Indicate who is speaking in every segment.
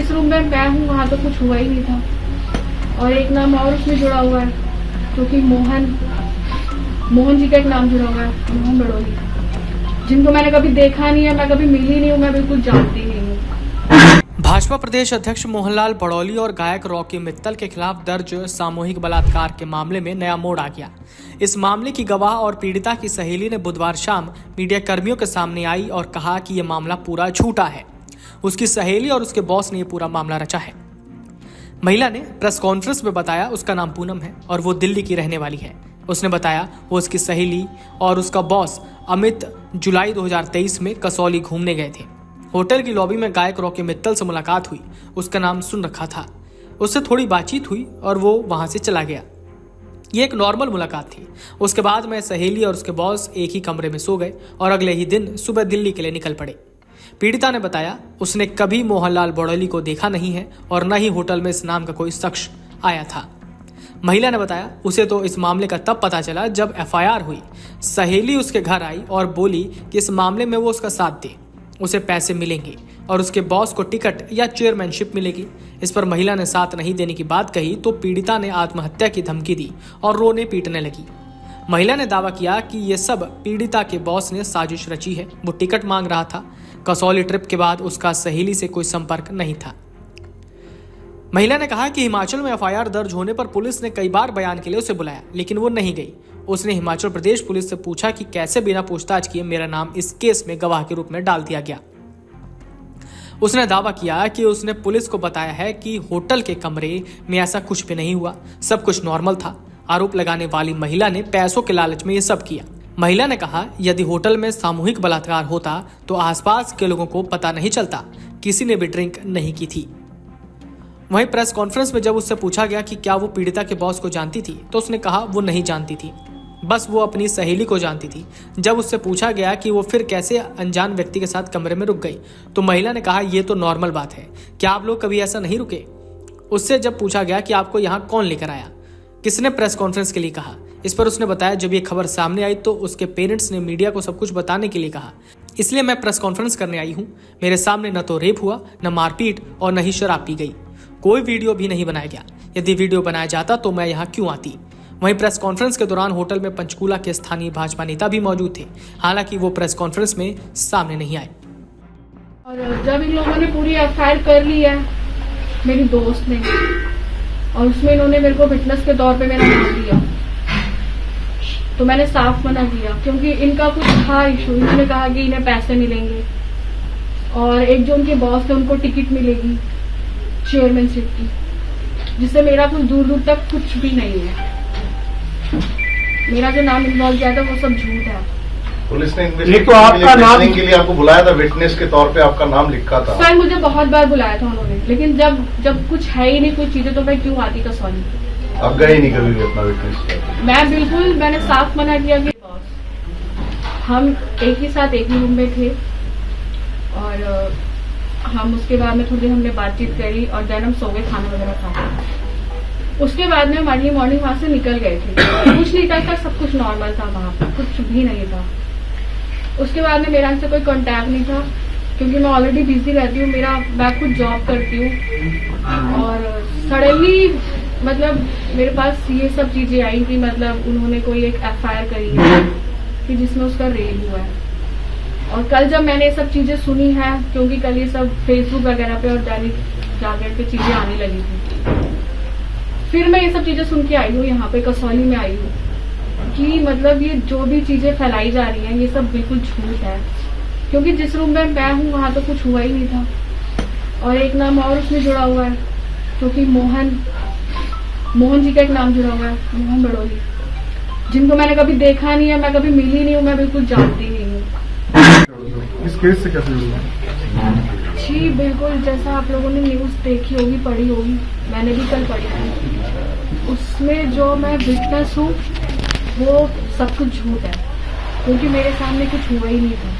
Speaker 1: जिस रूम में मैं हूँ वहाँ तो कुछ हुआ ही नहीं था। और एक नाम और उसमें जुड़ा हुआ है, क्योंकि मोहन जी का एक नाम जुड़ा हुआ है, मोहन बड़ोली, जिनको मैंने कभी देखा नहीं है, मैं कभी मिली नहीं हूँ, मैं बिल्कुल जानती नहीं हूँ।
Speaker 2: भाजपा प्रदेश अध्यक्ष मोहनलाल बड़ौली और गायक रॉकी मित्तल के खिलाफ दर्ज सामूहिक बलात्कार के मामले में नया मोड़ आ गया। इस मामले की गवाह और पीड़िता की सहेली ने बुधवार शाम मीडिया कर्मियों के सामने आई और कहा कि यह मामला पूरा झूठा है। उसकी सहेली और उसके बॉस ने यह पूरा मामला रचा है। महिला ने प्रेस कॉन्फ्रेंस में बताया उसका नाम पूनम है और वो दिल्ली की रहने वाली है। उसने बताया वो उसकी सहेली और उसका बॉस अमित जुलाई 2023 में कसौली घूमने गए थे। होटल की लॉबी में गायक रॉकी मित्तल से मुलाकात हुई। उसका नाम सुन रखा था। उससे थोड़ी बातचीत हुई और वो वहां से चला गया। ये एक नॉर्मल मुलाकात थी। उसके बाद में सहेली और उसके बॉस एक ही कमरे में सो गए और अगले ही दिन सुबह दिल्ली के लिए निकल पड़े। पीड़िता ने बताया उसने कभी मोहनलाल बड़ौली को देखा नहीं है और न ही होटल में इस नाम का कोई शख्स आया था। महिला ने बताया उसे तो इस मामले का तब पता चला जब एफआईआर हुई। सहेली उसके घर आई और बोली कि इस मामले में वो उसका साथ दे, उसे पैसे मिलेंगे और उसके बॉस को टिकट या चेयरमैनशिप मिलेगी। इस पर महिला ने साथ नहीं देने की बात कही तो पीड़िता ने आत्महत्या की धमकी दी और रोने पीटने लगी। महिला ने दावा किया कि ये सब पीड़िता के बॉस ने साजिश रची है। वो टिकट मांग रहा था। कसौली ट्रिप के बाद उसका सहेली से कोई संपर्क नहीं था। महिला ने कहा कि हिमाचल में एफआईआर दर्ज होने पर पुलिस ने कई बार बयान के लिए उसे बुलाया, लेकिन वो नहीं गई। उसने हिमाचल प्रदेश पुलिस से पूछा कि कैसे बिना पूछताछ किए मेरा नाम इस केस में गवाह के रूप में डाल दिया गया। उसने दावा किया कि उसने पुलिस को बताया है कि होटल के कमरे में ऐसा कुछ भी नहीं हुआ, सब कुछ नॉर्मल था। आरोप लगाने वाली महिला ने पैसों के लालच में ये सब किया। महिला ने कहा यदि होटल में सामूहिक बलात्कार होता तो आसपास के लोगों को पता नहीं चलता, किसी ने भी ड्रिंक नहीं की थी। वहीं प्रेस कॉन्फ्रेंस में जब उससे पूछा गया कि क्या वो पीड़िता के बॉस को जानती थी तो उसने कहा वो नहीं जानती थी, बस वो अपनी सहेली को जानती थी। जब उससे पूछा गया कि वो फिर कैसे अनजान व्यक्ति के साथ कमरे में रुक गई तो महिला ने कहा ये तो नॉर्मल बात है, क्या आप लोग कभी ऐसा नहीं रुके। उससे जब पूछा गया कि आपको यहाँ कौन लेकर आया, किसने प्रेस कॉन्फ्रेंस के लिए कहा, इस पर उसने बताया जब ये खबर सामने आई तो उसके पेरेंट्स ने मीडिया को सब कुछ बताने के लिए कहा, इसलिए मैं प्रेस कॉन्फ्रेंस करने आई हूँ। मेरे सामने न तो रेप हुआ, न मारपीट और न ही शराब पी गई। कोई वीडियो भी नहीं बनाया गया। यदि वीडियो बनाया जाता तो मैं यहाँ क्यों आती। वहीं प्रेस कॉन्फ्रेंस के दौरान होटल में पंचकूला के स्थानीय भाजपा नेता भी मौजूद थे, हालांकि वो प्रेस कॉन्फ्रेंस में सामने नहीं आए।
Speaker 1: और जब इन लोगों ने पूरी एफआईआर कर ली है मेरी दोस्त ने, और उसमें इन्होंने मेरे को विटनेस के तौर पे मेरा नाम दिया, तो मैंने साफ मना किया क्योंकि इनका कुछ था इशू। इन्होंने कहा कि इन्हें पैसे मिलेंगे और एक जो उनके बॉस थे उनको टिकट मिलेगी चेयरमैनशिप की, जिससे मेरा कुछ दूर दूर तक कुछ भी नहीं है। मेरा जो नाम इन्वॉल्व किया था वो सब झूठ है।
Speaker 3: पुलिस ने
Speaker 4: तो आपका नाम
Speaker 3: के लिए आपको बुलाया था, विटनेस के तौर पे आपका नाम लिखा था।
Speaker 1: सर मुझे बहुत बार बुलाया था उन्होंने, लेकिन जब कुछ है ही नहीं कुछ चीजें तो मैं क्यों आती कसौली।
Speaker 3: आप गए नहीं कभी भी अपना विटनेस?
Speaker 1: मैंने साफ मना किया कि हम एक ही साथ एक ही रूम में थे और हम उसके बाद में थोड़ी हमने बातचीत करी और देन हम सो गए, खाना वगैरह खा। उसके बाद में अर्ली मॉर्निंग वहां से निकल गए थे। कुछ नहीं तक सब कुछ नॉर्मल था, वहां पर कुछ भी नहीं था। उसके बाद में मेरा इनसे कोई कांटेक्ट नहीं था क्योंकि मैं ऑलरेडी बिजी रहती हूँ। मैं खुद जॉब करती हूँ और सडनली मतलब मेरे पास ये सब चीजें आई कि मतलब उन्होंने कोई एक एफआईआर करी है कि जिसमें उसका रेप हुआ है। और कल जब मैंने ये सब चीजें सुनी है, क्योंकि कल ये सब फेसबुक वगैरह पे और दैनिक जागरण पे चीजें आने लगी थी, फिर मैं ये सब चीजें सुन के आई हूँ, यहाँ पे कसौली में आई हूँ कि मतलब ये जो भी चीजें फैलाई जा रही हैं ये सब बिल्कुल झूठ है। क्योंकि जिस रूम में मैं हूँ वहां तो कुछ हुआ ही नहीं था। और एक नाम और उसमें जुड़ा हुआ है, क्योंकि मोहन जी का एक नाम जुड़ा हुआ है, मोहन बड़ोली, जिनको मैंने कभी देखा नहीं है, मैं कभी मिली नहीं हूँ, मैं बिल्कुल जानती नहीं हूँ।
Speaker 4: इस केस से कैसे जुड़ी?
Speaker 1: जी बिल्कुल, जैसा आप लोगों ने न्यूज देखी होगी, पढ़ी होगी, मैंने भी कल पढ़ी थी। उसमें जो मैं विटनेस हूँ वो सब कुछ झूठ है, क्योंकि मेरे सामने कुछ हुआ ही नहीं था।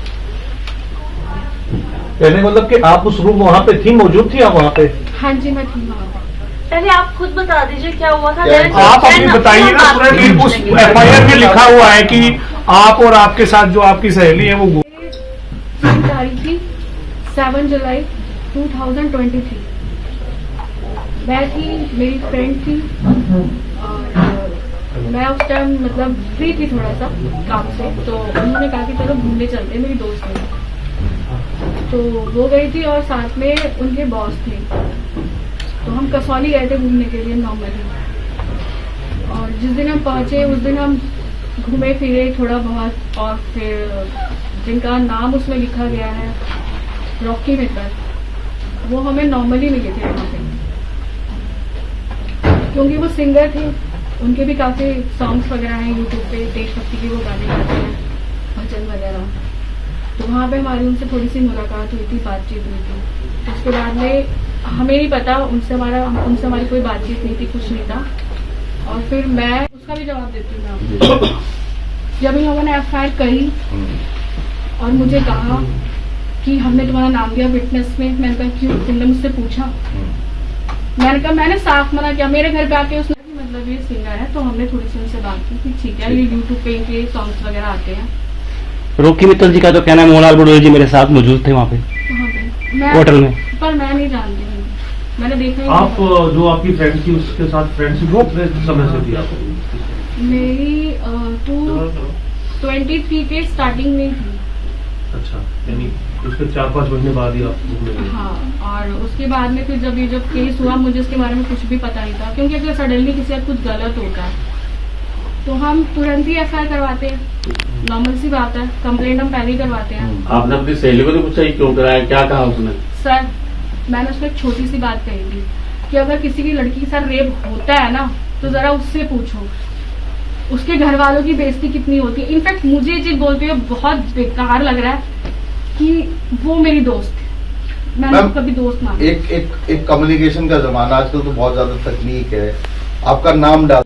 Speaker 4: कहने मतलब कि आप उस रूम वहाँ पे थी, मौजूद थी आप वहाँ पे?
Speaker 1: हाँ जी मैं थी वहाँ पे।
Speaker 5: पहले आप खुद बता दीजिए क्या हुआ था।
Speaker 4: आप अपनी बताइए ना, पूरा उस एफआईआर में लिखा हुआ है कि आप और आपके साथ जो आपकी सहेली है वो
Speaker 1: तारीख थी 7 जुलाई 2023। मैं थी, मेरी फ्रेंड थी और मैं उस टाइम मतलब फ्री थी थोड़ा सा काम से, तो उन्होंने कहा कि चलो घूमने चलते हैं, मेरी दोस्त है। तो वो गई थी और साथ में उनके बॉस थे, तो हम कसौली गए थे घूमने के लिए नॉर्मली। और जिस दिन हम पहुंचे उस दिन हम घूमे फिरे थोड़ा बहुत, और फिर जिनका नाम उसमें लिखा गया है रॉकी मित्तल, वो हमें नॉर्मली मिले थे वहाँ पे, क्योंकि वो सिंगर थे, उनके भी काफी सॉन्ग्स वगैरह हैं यूट्यूब पे, देशभक्ति के वो गाने गाते हैं, भजन वगैरह। तो वहाँ पे हमारी उनसे थोड़ी सी मुलाकात हुई थी, बातचीत हुई थी। उसके बाद में हमें नहीं पता, उनसे हमारी कोई बातचीत नहीं थी, कुछ नहीं था। और फिर मैं उसका भी जवाब देती हूँ मैं आपको। जब इन लोगों ने FIR करी और मुझे कहा कि हमने तुम्हारा नाम दिया विटनेस में, मैंने कहा क्यों, तुमने मुझसे पूछा? मैंने कहा, मैंने साफ मना किया। मेरे घर पे आके उसने मतलब ये सिंगर है, तो हमने थोड़ी सी उनसे बात की कि ठीक है, ये यूट्यूब पे इनके सॉन्ग्स वगैरह आते हैं।
Speaker 6: रॉकी मित्तल जी का तो कहना है मोहनलाल बड़ोली जी मेरे साथ मौजूद थे वहाँ पे
Speaker 1: वहाँ पे
Speaker 6: होटल में,
Speaker 1: पर मैं नहीं जानती हूँ, मैंने देखा ही
Speaker 4: आप जो आपकी फ्रेंड थी उसके साथ फ्रेंडशिप कितने समय से थी आपको?
Speaker 1: मेरी 23 के स्टार्टिंग में थी।
Speaker 4: अच्छा, यानी उसके 4-5 महीने बाद ही आप घूमने गए?
Speaker 1: हाँ, और उसके बाद में फिर जब ये जब केस हुआ, मुझे इसके बारे में कुछ भी पता नहीं था, क्योंकि अगर सडनली किसी का कुछ गलत होता है तो हम तुरंत ही FIR करवाते हैं, नॉर्मल सी बात है, कंप्लेंट हम पहले ही करवाते हैं।
Speaker 7: आपने अपनी सहेली को तो पूछा ही क्यों कराया, क्या कहा उसने?
Speaker 1: सर, मैंने उसको एक छोटी सी बात कही थी कि अगर किसी की लड़की के साथ रेप होता है ना, तो जरा उससे पूछो उसके घर वालों की बेइज्जती कितनी होती है। इनफैक्ट मुझे ये चीज बोलते हुए बहुत बेकार लग रहा है कि वो मेरी दोस्त है, मैंने उसको कभी दोस्त माना।
Speaker 3: एक कम्युनिकेशन का जमाना, आजकल तो बहुत ज्यादा तकनीक है, आपका नाम डाल,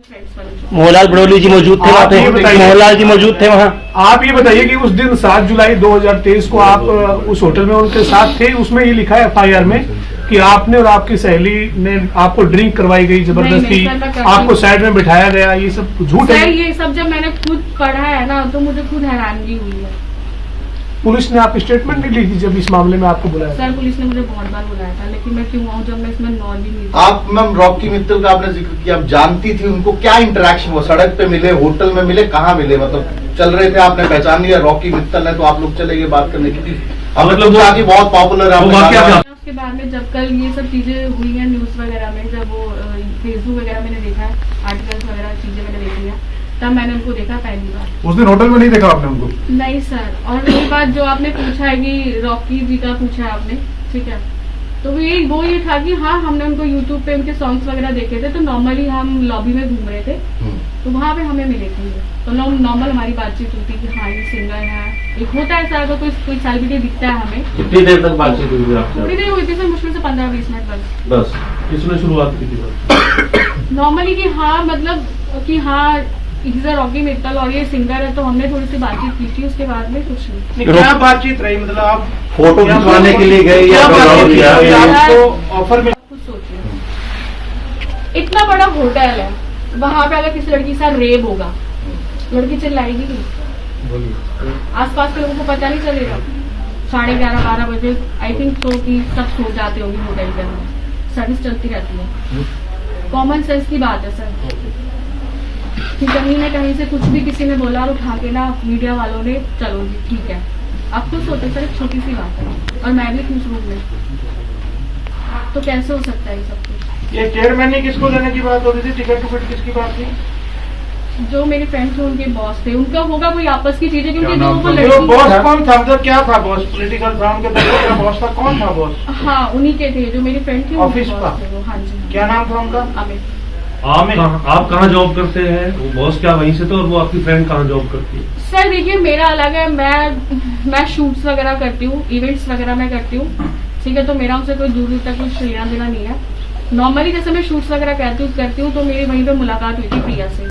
Speaker 6: मोहनलाल बड़ोली जी मौजूद थे वहाँ पे, मोहनलाल जी मौजूद थे वहाँ।
Speaker 4: आप ये बताइए कि उस दिन 7 जुलाई 2023 को आप उस होटल में उनके साथ थे, उसमें ये लिखा है FIR में कि आपने और आपकी सहेली ने आपको ड्रिंक करवाई गई जबरदस्ती, आपको साइड में बिठाया गया, ये सब झूठ है?
Speaker 1: ये सब जब मैंने खुद पढ़ा है ना, तो मुझे खुद हैरानगी हुई है।
Speaker 4: पुलिस ने आपकी स्टेटमेंट नहीं ली थी जब इस मामले में आपको बुलाया?
Speaker 1: सर, पुलिस ने मुझे बहुत बार बुलाया था, लेकिन मैं क्यों आऊँ जब मैं इसमें नॉन भी नहीं।
Speaker 3: आप मैम रॉकी मित्तल का आपने जिक्र किया, आप जानती थी उनको, क्या इंटरेक्शन हुआ? सड़क पे मिले, होटल में मिले, कहाँ मिले? मतलब चल रहे थे, आपने पहचान लिया रॉकी मित्तल है, तो आप लोग चले गए बात करने के लिए? मतलब वो आगे बहुत पॉपुलर है।
Speaker 1: उसके बाद में जब कल ये सब चीजें हुई हैं न्यूज वगैरह में, जब वो फेसबुक वगैरह मैंने देखा है, आर्टिकल्स वगैरह चीजें मैंने देखी है, तब मैंने उनको देखा पहली बार।
Speaker 8: उस दिन होटल में नहीं देखा आपने उनको?
Speaker 1: नहीं सर। और ये बात जो आपने पूछा है कि रॉकी जी का पूछा है आपने, ठीक है, तो वो ये था कि हाँ, हमने उनको यूट्यूब पे उनके सॉन्ग्स वगैरह देखे थे, तो नॉर्मली हम लॉबी में घूम रहे थे, तो वहाँ पे हमें मिले थे, तो नॉर्मल हमारी बातचीत होती कि हाँ ये सिंगर है, एक होता है ऐसा, अगर कोई सेलिब्रिटी दिखता है हमें।
Speaker 7: कितनी देर तक बातचीत हुई आपसे?
Speaker 1: थोड़ी देर हुई थी सर, मुश्किल से 15-20 मिनट
Speaker 7: बस।
Speaker 4: किसने शुरुआत की थी?
Speaker 1: नॉर्मली कि हाँ, मतलब कि हाँ रॉकी मित्तल और ये सिंगर है, तो हमने थोड़ी सी बातचीत की थी, उसके बाद में कुछ नहीं।
Speaker 8: क्या बातचीत रही? मतलब आप
Speaker 7: फोटो खिंचवाने के लिए गए या
Speaker 8: ऑफर में?
Speaker 1: कुछ सोचिए, इतना बड़ा होटल है, वहाँ पे अगर किसी लड़की के साथ रेप होगा, लड़की चिल्लाएगी नहीं, आसपास के लोगों को पता नहीं चलेगा। 11:30-12 बजे आई थिंक तो कि सब सो जाते होंगे होटल के अंदर, सर्विस चलती रहती है। कॉमन सेंस की बात है सर, कि कहीं ना कहीं से कुछ भी किसी ने बोला और उठा के ना मीडिया वालों ने, चलो जी ठीक है, अब तो सोचे सर, एक छोटी सी बात है, और मैं भी खुश रूप में, तो कैसे हो सकता है ये सब कुछ?
Speaker 8: ये चेयरमैन ने किसको लेने की बात हो रही थी? टिकट टुकट किसकी बात थी?
Speaker 1: जो मेरे फ्रेंड थे उनके बॉस थे, उनका होगा कोई आपस की चीजें, क्योंकि
Speaker 8: जो बॉस कौन था? मतलब क्या था बॉस? पॉलिटिकल फर्म के तरफ का बॉस था? कौन था बॉस?
Speaker 1: हाँ, उन्हीं के थे, जो मेरी फ्रेंड थी
Speaker 8: ऑफिस का।
Speaker 1: हाँ जी।
Speaker 8: क्या नाम था उनका?
Speaker 1: अमित।
Speaker 4: आप कहाँ जॉब करते हैं? वो बॉस क्या वहीं से तो, और वो आपकी फ्रेंड कहाँ जॉब करती है?
Speaker 1: सर देखिए, मेरा अलग है, मैं शूट्स वगैरह करती हूँ, इवेंट्स वगैरह मैं करती हूँ, ठीक है, तो मेरा उनसे कोई दूर दूर तक कुछ लेना देना नहीं है। नॉर्मली जैसे मैं शूट्स वगैरह करती हूँ, तो मेरी वहीं पे मुलाकात हुई थी प्रिया से।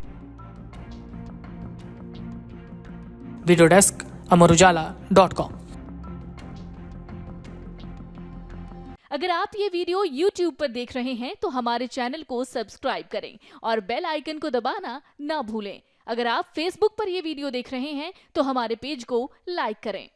Speaker 2: वीडियो डेस्क अमरुजाला.com।
Speaker 9: अगर आप ये वीडियो YouTube पर देख रहे हैं तो हमारे चैनल को सब्सक्राइब करें और बेल आइकन को दबाना ना भूलें। अगर आप Facebook पर ये वीडियो देख रहे हैं तो हमारे पेज को लाइक करें।